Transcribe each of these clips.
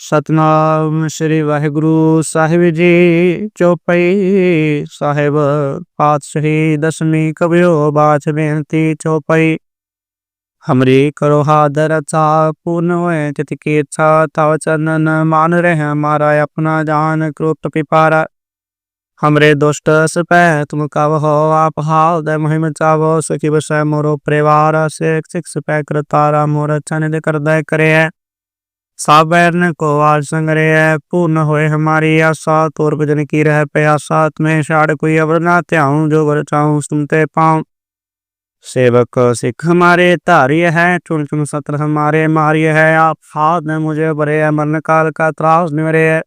सतनाम श्री वाहिगुरु साहिब जी। चौपाई साहिब पातशाही दसवीं कबियो बाच बेनती चौपाई। हमरी करो हादर अच्छा पूर्ण होए तित की इच्छा तव चरणन मान रहे हमारा अपना जान क्रोप पिपारा। हमरे दुष्ट सपै तुम कव हो आप हाल दे महिम चावो सखी बसै मोरो परिवार से सिक्स पै करतारा मोर चन कर दे करे है। साबैरन को आल संगरे है पूर्ण होए हमारी आशा तोर भजन की रह प्यासा तुम्हें शाड़ कोई अवर ना त्याऊं जो वर चाहूं सुनते पाऊं। सेवक सिख हमारे धार्य है चुन चुन सत्र हमारे मार्य है आप हाथ में मुझे बरे है मरण काल का त्रास निवरे है।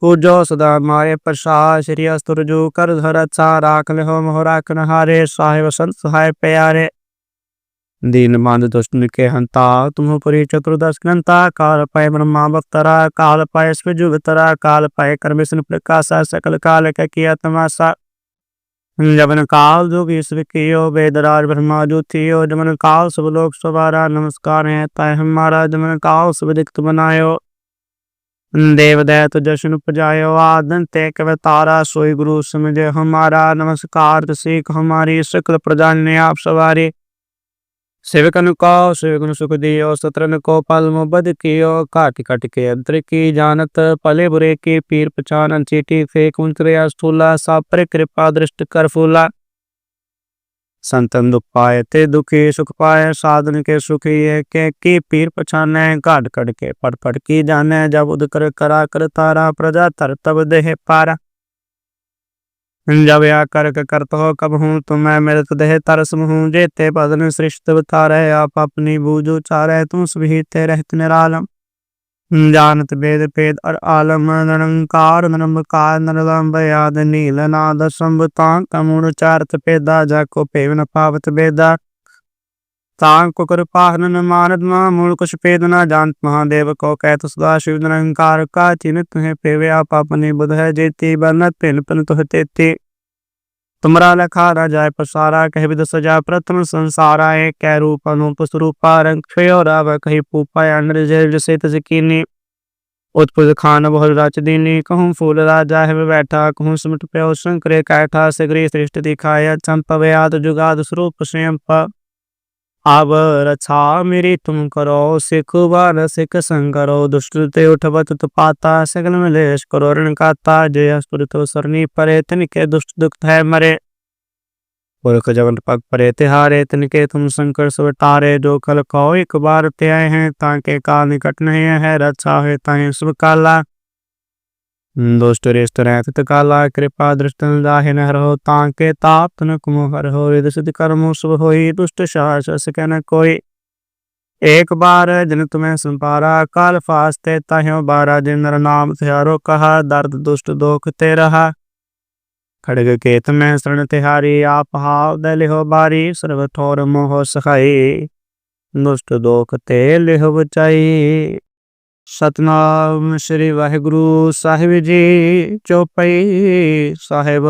पूजो सदा मारे प्रसाद श्री अस्त्र जो कर धर अच्छा राख ले हो मोहरा कनहारे साहिब संत सहाय प्यारे। दीन बांध दुष्ट के हंता तुम पुरी चतुर्दश ग्रंथा काल पाए ब्रह्मा बक्तरा काल पाए स्विजुगतरा काल पाए कर्मेशन प्रकाशा सकल काल का किया तमाशा। जबन काल जो विश्व कियो वेदराज ब्रह्मा जो थियो जबन काल सब लोग सवारा नमस्कार है तय हमारा जबन काल सब दिक्त बनायो। देव दैत जशन उपजायो आदन ते कवतारा सोई गुरु समझे हमारा नमस्कार सीख हमारी सकल प्रजा ने आप सवारी। सेवकन को सेवकन सुख दियो सत्रन को पल मुबद कियो काट काट के अंतर की जानत पले बुरे की पीर पचानन चीटी फेक उंतरे स्थूला सापर कृपा दृष्ट कर फूला। संतन दुख पाए ते दुखी सुख पाए साधन के सुखी है के की पीर पछाने काट काट के पट पट की जाने जब उद कर करा कर तारा प्रजा तर तब देह पारा। जब या करक करत हो कब हूँ तुम्हें मेरे देह तरस हूँ जेते बदन सृष्ट तारे आप अपनी बूझो चारे तुम सभी रहत निरालम। जानत वेद भेद और आलम निरंकार निरंकार निरलंब याद नील नाद संभतां कमुण चारत पेदा जाको पेवन पावत बेदा। तांग को कृपा हनन मानद मूल कुछ पेद न जानत महादेव को कहत सदा शिव निरंकार का चिन्ह तुम्हें पेवे आप अपनी बुध है जेती बनत पिन पिन तुह तेती। तुमरा लखा न जाय पसारा कह विद सजा प्रथम संसारा एक कै रूप अनूप स्वरूपा रंग क्षयो राव कही पूपा अंडर जय जसे तजकीनी। उत्पुज खान बहुल राच दीनी कहूँ फूल राजा है बैठा कहूँ सुमट प्यो शंकरे कैठा सगरी सृष्टि दिखाया चंपा व्याद जुगाद स्वरूप स्वयं अब रक्षा मेरी तुम करो सिख बार सिख संकरो दुष्ट ते उठवत पाता सगल मिलेश करो ऋण काता जय असुर तो सरनी परे तिनके दुष्ट दुख है मरे। पुरख जगन पग परे तिहारे तिनके तुम संकर सब तारे जो कल को एक बार ते आए हैं ताके का निकट नहीं है रक्षा है ताहे सब काला। दुष्ट रेष्ट रहत काला कृपा दृष्ट दाहि न हरो ताके ताप तन कुमो हर हो रिद सिद्ध कर्मो शुभ होई दुष्ट साहस कहन कोई। एक बार जिन तुम्हें संपारा काल फास्ते ताह्यो बारा जिन नर नाम त्यारो कहा दर्द दुष्ट दोख ते रहा। खड़ग केत में शरण तिहारी आप हाव दे लिहो बारी सर्व ठोर मोह सखाई दुष्ट दोख ते लिहो बचाई। सतनाम श्री वाहिगुरु साहिब जी। चौपाई साहिब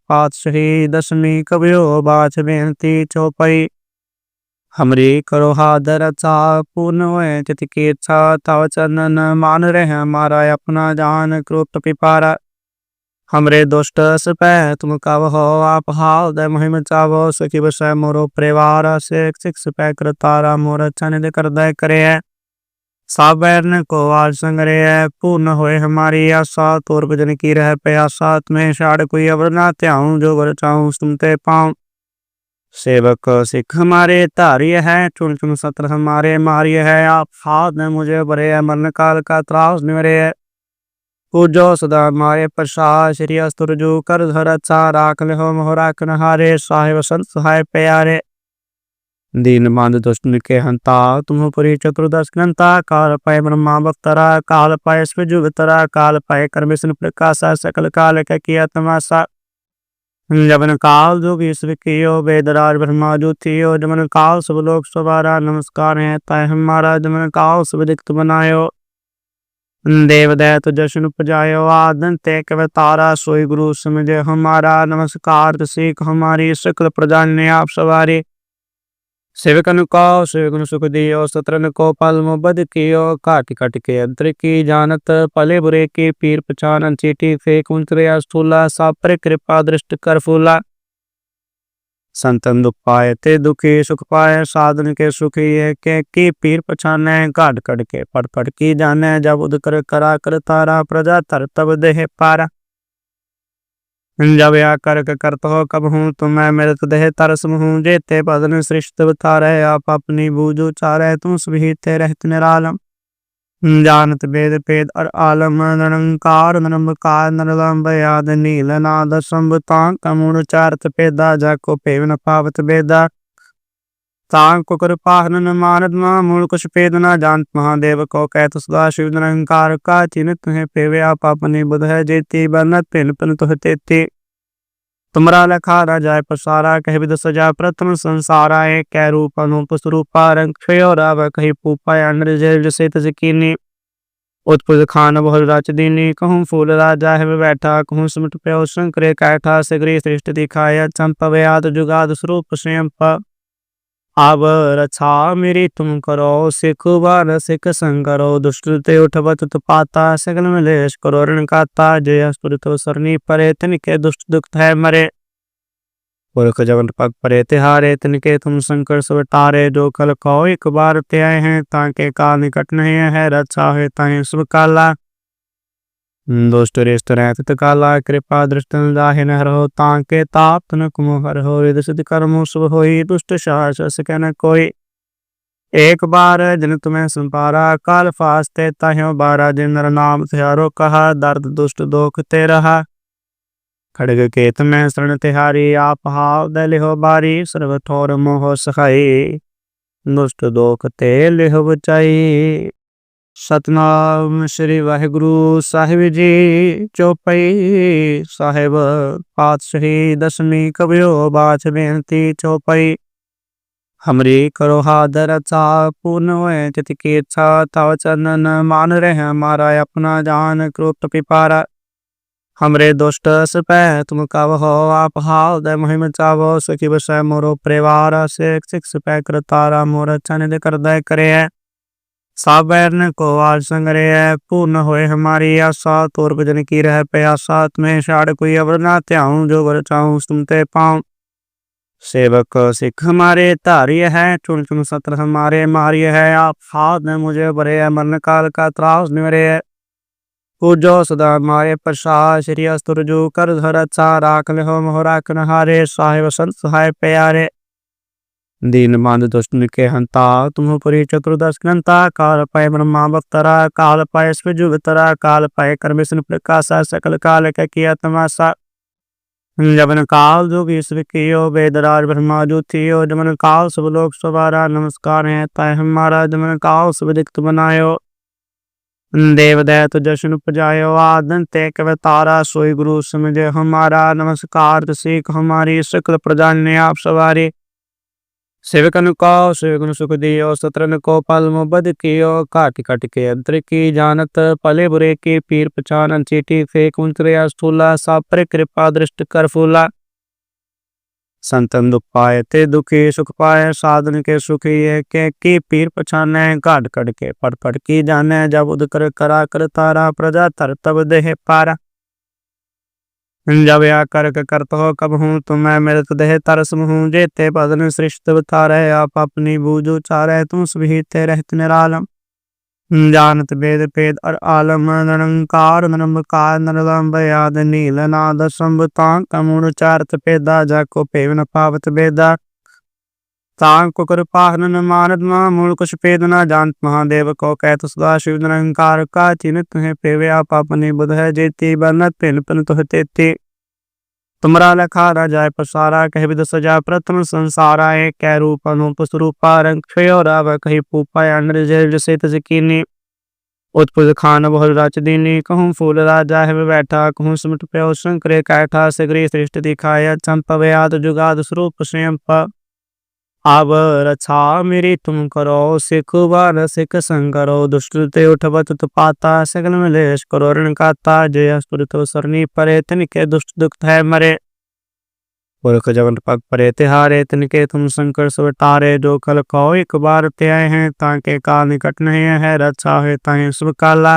पातशाही दसवीं कबियो बाच बेनती चौपाई। हमरी करो हादर अच्छा पूर्ण होए तित की इच्छा तव चरणन मान रहे हमारा अपना जान क्रोप पिपारा। हमरे दुष्ट सपै तुम कव हो आप हाल दे महिम चावो सखी बसै मोरो परिवार से सिक्स पै करतारा मोर चन कर दे करे है। साबैरन को आल संगरे है पूर्ण होए हमारी आशा तोर भजन की रह प्यासा तुम्हें शाड़ कोई अवर ना त्याऊं जो वर चाहूं सुनते पाऊं। सेवक सिख हमारे धार्य है चुन चुन सत्र हमारे मार्य है आप हाथ में मुझे बरे है मरण काल का त्रास निवरे है। पूजो सदा मारे प्रसाद श्री अस्त्र जो कर धर अच्छा राख ले हो मोहरा कनहारे साहिब संत सहाय प्यारे। दीन बांध दुष्ट के हंता तुम पुरी चतुर्दश ग्रंथा काल पाए ब्रह्मा बक्तरा काल पाए स्विजुगतरा काल पाए कर्मेशन प्रकाशा सकल काल का किया तमाशा। जबन काल जो विश्व कियो वेदराज ब्रह्मा जो थियो जबन काल सब लोग सवारा नमस्कार है तय हमारा जबन काल सब दिक्त बनायो। देव दैत जशन उपजायो आदन ते कवतारा सोई गुरु समझे हमारा नमस्कार सीख हमारी सकल प्रजा ने आप सवारी। सेवकन को सेवकन सुख दियो, सत्रन को पल मुबद कियो, काट काट के अंतर की जानत, पले बुरे की पीर पचानन, चीटी फेंक उतरे स्थूला, सापर कृपा दृष्ट कर फूला। संतन दुख पाए ते दुखी, सुख पाए साधन के सुखी है, के की पीर पछाने, काट काट के पढ़ पढ़ की जाने, जब उद कर करा कर तारा, प्रजा तर तब देह पारा। जब या करक करत हो कब हूँ तुम्हें मृत देह तरस हूँ, जेते बदन सृष्ट तारे, आप अपनी बूझ चारे, तुम सभी ते रहत निरालम। जानत वेद पेद और आलम, निरंकार निरंकार निरलंब याद नील नाद संभतां, कमुण चारत पेदा, जाको पेव न पावत बेदा। तां को कृपा न मानत मूल कुछ पेद न जानत, महादेव को कहत सदा शिव निरंकार का, चिन्ह तुम्हें पेवे आप अपनी बुध है, जेती बनत पिन पिन तुह तेती। तुमरा लखा न जाय पसारा, कह विद सजा प्रथम संसारा, एक कै रूप अनूप स्वरूपा, रंग क्षयो राव कही पूपा, अंडर जेल से तजकीनी। उत्पुज खान बहुल राच दीनी, कहूँ फूल राजा है बैठा, कहूँ सुमट प्यो शंकरे कैठा, सगरी सृष्टि दिखाया, चंपवयाद जुगाद स्वरूप स्वयं प। अब रक्षा मेरी तुम करो, सिख बार सिख संकरो, दुष्ट ते उठवत पाता, सगल मलेश करो ऋण काता, जय अस्तुरित सरनी परे, तिनके दुष्ट दुख है मरे। पुरख जवन पग परे तिहारे, तिनके तुम संकर सब तारे, जो कल को एक बार ते आए हैं, ताके का निकट नहीं है, रक्षा है ताहि सब काला। दुष्ट रेष्ट रहत काला, कृपा दृष्ट जाहि न हरो, ताके ताप तन कुमो हर हो, रिद सिद्ध कर्मो शुभ होई, दुष्ट साहस न कोई। एक बार जिन तुम्हें संपारा, काल फास्ते ताहियो बारा, जिन नर नाम त्यारो कहा, दर्द दुष्ट दोख ते रहा। खड़ग केत में शरण तिहारी, आप हाव दे लिहो बारी, सर्व ठोर मोह सखाई, दुष्ट दोख ते लिहो बचाई। सतनाम श्री वाहिगुरु साहिब जी, चौपाई साहिब पातशाही दसवीं कबियो, बाच बेनती चौपाई। हमरी करो हादर अच्छा, पूर्ण होए चित की इच्छा, तव चरणन मान रहे हमारा, अपना जान क्रोध पिपारा। हमरे दुष्ट सपै तुम कब हो, आप हाल दे महिम चावो, सखी बसै मोरो परिवार, सिख सिख सपै कर तारा, मोर चनिद कर दय करे। साबैरन को आज संगरे है, पूर्ण होए हमारी आशा, तोर भजन की रह प्यासा, तुम्हें शाड़ कोई अवर ना त्याऊं, जो वर चाहूं सुनते पाऊं। सेवक सिख हमारे तारिय है, चुन चुन सत्र हमारे मारिय है, आप हाथ में मुझे बरे है, मरण काल का त्रास निवरे है। पूजो सदा मारे प्रसाद, श्री अस्तुर जो कर धर अच्छा, राख ले हो मोहरा कनहारे, साहिब संत सहाय प्यारे। दीन बांध दुष्ट के हंता, तुम पुरी चतुर्दश ग्रंथा, काल पाए ब्रह्मा बख्तरा, काल पाए स्विजु वितरा, काल पाए कर विष्णु प्रकाशा, सकल काल का किया तमाशा। जबन काल जो विश्व कियो, वेदराज ब्रह्मा जो थियो, जबन काल सब लोग सवारा, नमस्कार है ताय हमारा, जबन काल सब दिक्त बनायो। देव दैत जशन उपजायो, आदन ते कव तारा, सोई गुरु समझे हमारा, नमस्कार सीख हमारी, सकल प्रजा ने आप सवारी। सेवकन को सेवकन सुख दियो, सत्रन को पल मुबद कियो, काट काट के अंतर की जानत, पले बुरे की पीर पचानन, चीटी फेंक उतरे स्थूला, सापर कृपा दृष्ट कर फूला। संतन दुख पाए ते दुखी, सुख पाए साधन के सुखी है, के की पीर पछाने, काट काट के पढ़ पढ़ की जाने, जब उद कर करा कर तारा, प्रजा तर तब देह पारा। जब या करक करत हो कब हूँ तुम्हें मृत देह तरस हूँ, जेते बदन सृष्ट तारे, आप अपनी बूझ चारे, तुम सभी ते रहत निरालम। जानत वेद पेद और आलम, निरंकार निरंकार निरलंब याद नील नाद संभतां, कमुण चारत पेदा, जाको पेव न पावत बेदा। तां को कृपा न मानत मूल कुछ पेद न जानत, महादेव को कहत सदा शिव निरंकार का, चिन्ह तुम्हें पेवे आप अपनी बुध है, जेती बनत पिन पिन तुह तेती। तुमरा लखा न जाय पसारा, कह विद सजा प्रथम संसारा, एक कै रूप अनूप स्वरूपा, रंग क्षयो राव कही पूपा, अंडर जेल से तजकीनी। उत्पुज खान बहुल राच दीनी, कहूँ फूल राजा है बैठा, कहूँ सुमट प्यो शंकरे कैठा, सगरी सृष्टि दिखाया, चंपवयाद जुगाद स्वरूप स्वयं प। अब रक्षा मेरी तुम करो, सिख बार सिख संकरो, दुष्ट ते उठवत पाता, सगल मलेश करो ऋण काता, जय अस्तुरित सरनी परे, तिनके दुष्ट दुख है मरे। पुरख जगत पग परे तिहारे, तिनके तुम संकर सब टारे। जो कल कहो एक बार ते आए हैं, ताके काल निकट नहीं है। रक्षा है ताहि सब काला,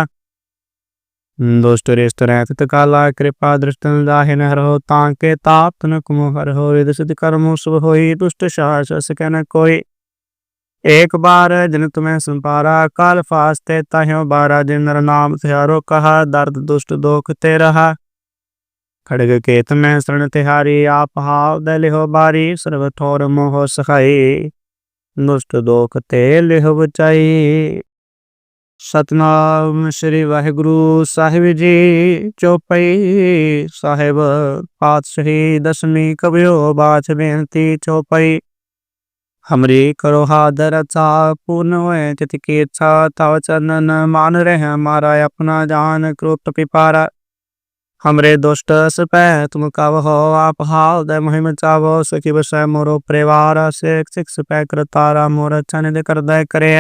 दुष्ट रेष्ट रहत काला। कृपा दृष्ट जाहि न हरहो, ताके ताप तन कुमो हरहो। रिद सिद्धि कर्मो शुभ होई, दुष्ट साहस सके न कोई। एक बार जिन तुम्हें संपारा, काल फास्ते ताहियो बारा। जिन नर नाम तिहारो कहा, दर्द दुष्ट दोख ते रहा। खड़ग केत में शरण तिहारी, आप हाव दे लिहो बारी। सर्व ठोर मोह सखाई, दुष्ट दोख ते लिहो बचाई। सतनाम श्री वाहिगुरु साहिब जी। चौपाई साहिब पातशाही दसवीं कबियो बाछ बेनती चौपाई। हमरी करो हादर अच्छा, पूर्ण होए तिथि की इच्छा। तव चरणन मान रहे हमारा, अपना जान क्रोध पिपारा। हमरे दुष्ट सपै तुम कव हो, आप हाल दे महिम चावो। सखी बसै मोरो परिवार, सिख सिख सपै कर तारा। मोर चनिद कर दय करे,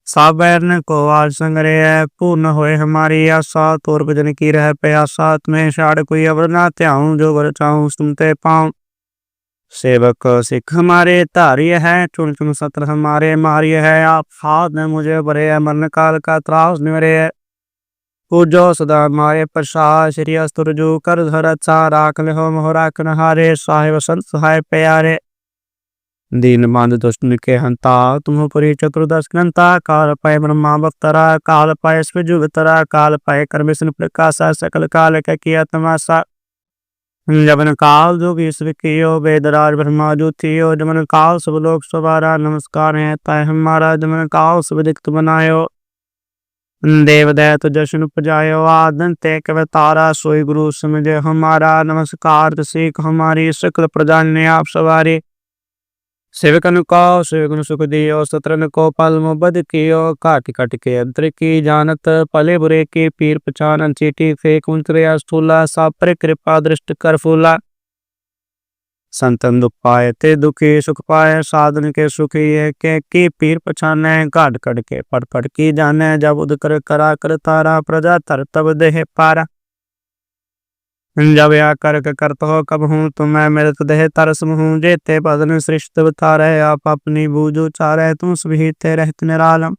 साबैरन को आज संगरे। पूर्ण होए हमारी आशा, तोर भजन की रह प्यासा। तुम्हें शाड़ कोई अवर ना त्याऊं, जो वर चाहूं सुनते पाऊं। सेवक सिख हमारे धार्य है, चुन चुन सत्र हमारे मार्य है। आप हाथ में मुझे बरे, मरण काल का त्रास निवरे। पूजो सदा मारे प्रसाद, श्री अस्त्र जो कर धर अच्छा। राख ले हो मोहरा कनहारे, साहिब संत सहाय प्यारे। दीन बांध दुष्ट के हंता, तुम पुरी चतुर्दश ग्रंथा। काल पाए ब्रह्मा बख्तरा, काल पाए स्विजु वितरा। काल पाए कर विष्णु प्रकाशा, सकल काल का किया तमाशा। जबन काल जो विश्व कियो, वेदराज ब्रह्मा जो थियो। जबन काल सब लोग सवारा, नमस्कार है तय हमारा। जबन काल सब दिक्त बनायो, देव दैत जशन उपजायो। आदन ते कव तारा, सोई गुरु समझे हमारा। नमस्कार सीख हमारी, सकल प्रजा ने आप सवारी। सेवकन को सेवकन सुख दियो, सत्रन को पल मुबद कियो। काट काट के अंतर की जानत, पले बुरे की पीर पचानन। चीटी फेक उतरे स्थूला, सापर कृपा दृष्ट कर फूला। संतन दुख पाए ते दुखी, सुख पाए साधन के सुखी। है के की पीर पछाने, काट काट के पड़ पड़ की जाने। जब उद कर करा कर तारा, प्रजा तर तब देह पारा। जब या करक करत हो कब हूँ, तुम्हें मेरे देह तरस हूँ। जेते बदन सृष्ट बतारे, आप अपनी बूझ चारे। तुम सभी ते रहत निरालम,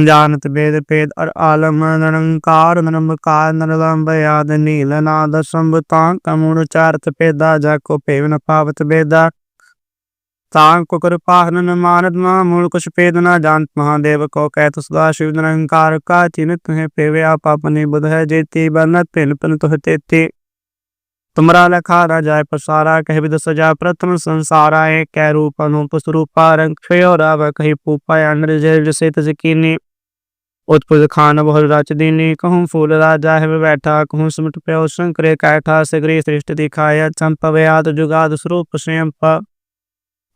जानत वेद पेद और आलम। निरंकार निरंकार निरलंब, याद नील नाद संभुतां। कमुण चारत पेदा, जाको पेवन पावत बेदा। तांग को कृपा न मानत मा, मूल कुछ पेद न जानत। महादेव को कहत सदा शिव निरंकार का। चिन्ह तुम्हें पेवे आप अपनी बुध है जेती। बनत पिन पिन तुह तेती, तुमरा लखा न जाय पसारा। कह विद सजा प्रथम संसारा, एक कै रूप अनूप स्वरूपा। रंग क्षयो राव कही पूपा, अंडर जय जसे तस कीनी। उत्पुज खान बहुल राच दीनी, कहूँ फूल राजा है बैठा। कहूँ सुमट प्यो शंकरे कैठा, सगरी सृष्टि दिखाया। चंपवयाद जुगाद स्वरूप स्वयं प,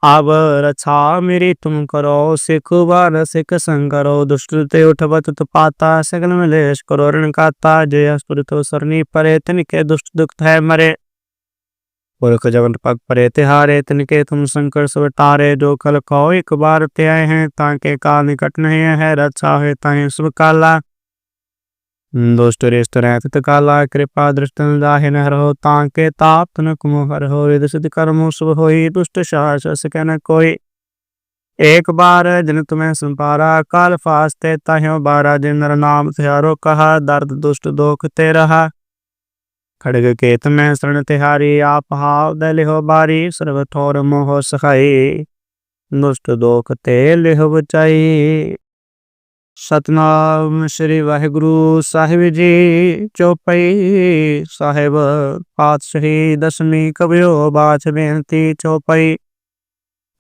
अब रक्षा मेरी तुम करो। सिख बार सिख संकरो, दुष्ट ते उठबत पाता। सकल मिलेश करो ऋण काता, जय असुर तो सरनी परे। तिनके दुष्ट दुख है मरे, पुरख जगत पग परे तिहारे। तिनके तुम संकर सब टारे। जो कल कहो एक बार ते आए हैं, ताके काल निकट नहीं है। रक्षा है ताहि सब काला, दुष्ट रेष्ट रहत काला। कृपा दृष्ट जाहि न हरहो, ताके ताप तन कुमो हरहो। रिद सिद्धि कर्मो शुभ होई, दुष्ट साहस सके न कोई। एक बार जिन तुम्हें संपारा, काल फास्ते ताहियो बारा। जिन नर नाम तिहारो कहा, दर्द दुष्ट दोख ते रहा। खड़ग केत में शरण तिहारी, आप हाव दे लिहो बारी। सर्व ठोर मोह सखाई, दुष्ट दोख ते लिहो बचाई। सतनाम श्री वाहिगुरु साहिब जी। चौपाई साहिब पातशाही दसवीं कबियो बाछ बेनती चौपाई।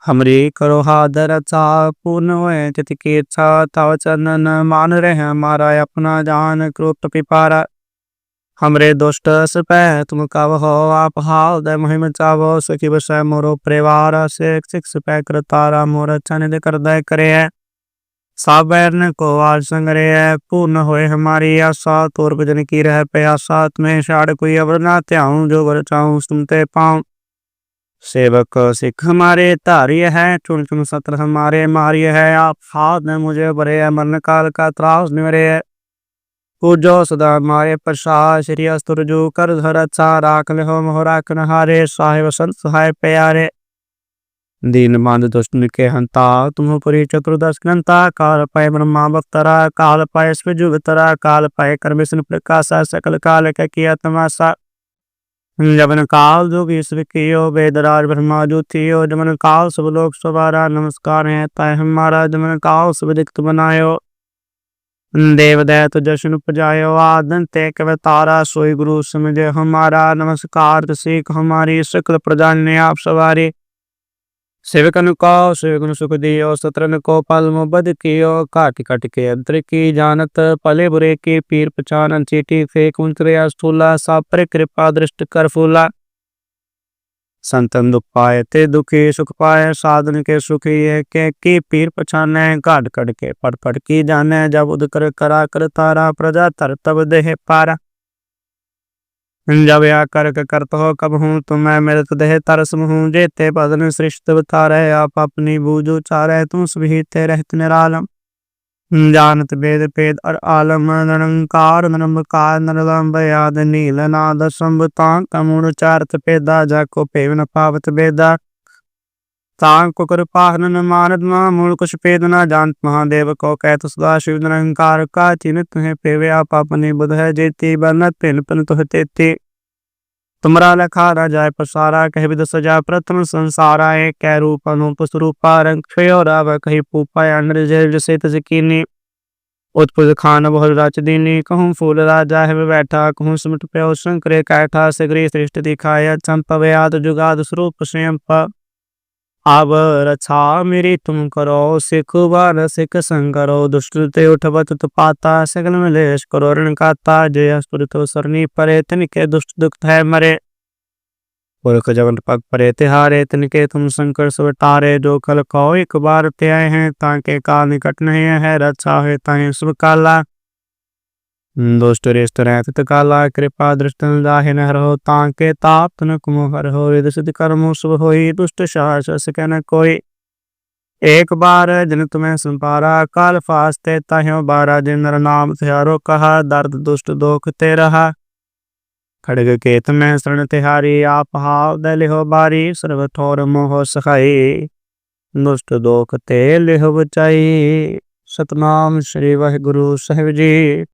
हमरी करो हादर अच्छा, पूर्ण होए तिथि की इच्छा। तव चरणन मान रहे हमारा, अपना जान क्रोध पिपारा। हमरे दुष्ट सपै तुम कव हो, आप हाल दे महिम चावो। सखी बसै मोरो परिवार, सिख सिख सपै कर तारा। मोर चनिद कर दय करे, साबैरन को आज संगरे। पूर्ण होए हमारी आशा, तोर भजन की रह प्यासा। तुम्हें शाड़ कोई अवर ना त्याऊं, जो वर चाहूं सुनते पाऊं। सेवक सिख हमारे धार्य है, चुन चुन सत्र हमारे मार्य है। आप हाथ में मुझे बरे, मरण काल का त्रास निवरे। पूजो सदा मारे प्रसाद श्री अस्त्र जो कर धर अच्छा राख हो मोह राखन हारे साहिब संत सहाय प्यारे दीन बंद दुष्ट के हंता तुम पुरी चतुर्दश ग्रंथा काल पाए ब्रह्मा बख्तरा काल पाए जुगतरा काल पाए कर विष्णु प्रकाशा सकल काल का किया तमाशा जबन काल जो विश्व कियो वेदराज ब्रह्मा जो थियो जबन काल सब लोग सवारा नमस्कार है ताय हमारा जबन काल सब दिक्त बनायो देव दैत जशन उपजायो आदन ते कव तारा सोई गुरु समझे हमारा नमस्कार सीख हमारी सकल प्रजा ने आप सवारी सेवकन को सेवकन सुख दियो सत्रन को पल मुबद कियो काट काट के अंतर की जानत पले बुरे की पीर पचानन चीटी फेक उतरे स्थूला सापर कृपा दृष्ट कर फूला संतन दुख पाए ते दुखी सुख पाए साधन के सुखी है के की पीर पछाने काट काट के पट की जाने जब उद कर करा कर तारा प्रजा तर तब देह पारा जब या करत हो कब हूँ तुम्हें मेरे तो देह तरस हूँ जेते बदन सृष्ट तारे आप अपनी बूझो चारे तुम सभी ते रहत निरालम जानत वेद पेद और आलम निरंकार निरंकार निरलंब याद नील नाद संबतां कमुण चारत पेदा जाको पेवन पावत बेदा तां को कृपा हनन मानद मूल कुछ पेद न जानत महादेव को कहत सदा शिव निरंकार का चिन्ह तुम्हें पेवे आप अपनी बुध है जेती बनत पिन पिन तुह तेती तुमरा लखा न जाय पसारा कह विद सजा प्रथम संसारा एक कै रूप अनूप स्वरूपा रंग क्षयो राव कही पूपा अंडर जय जसे तजकीनी उत्पुज खान बहुल राच दीनी कहूँ फूल राजा है बैठा कहूँ सुमट प्यो शंकर कैठा सगरी सृष्टि दिखाया चंपव याद जुगाद स्वरूप स्वयं अब रक्षा मेरी तुम करो सिख बार सिख संकरो दुष्ट ते उठवत पाता सगल मलेश करो रण काता जय असुर तो सरनी परे तिनके दुष्ट दुख है मरे पुरख जगन पग परे तिहारे तिनके तुम संकर सब तारे जो कल को एक बार ते आए हैं ताके काल निकट नहीं है रक्षा है ताहे सब काला दुष्ट रेष्ट रहत काला कृपा दृष्ट जाहि न हरो ताके ताप तन कुमो हर हो रिद सिद्ध कर्मो शुभ होई दुष्ट साहस कहन कोई एक बार जिन तुम्हें संपारा काल फास्ते ताह्यो बारा जिन नर नाम त्यारो कहा दर्द दुष्ट दोख ते रहा खड़ग केत में शरण तिहारी आप हाव दलिहो बारी सर्व ठोर मोह सखाई दुष्ट दोख ते लिहो बचाई सतनाम श्री वाहिगुरु साहिब जी।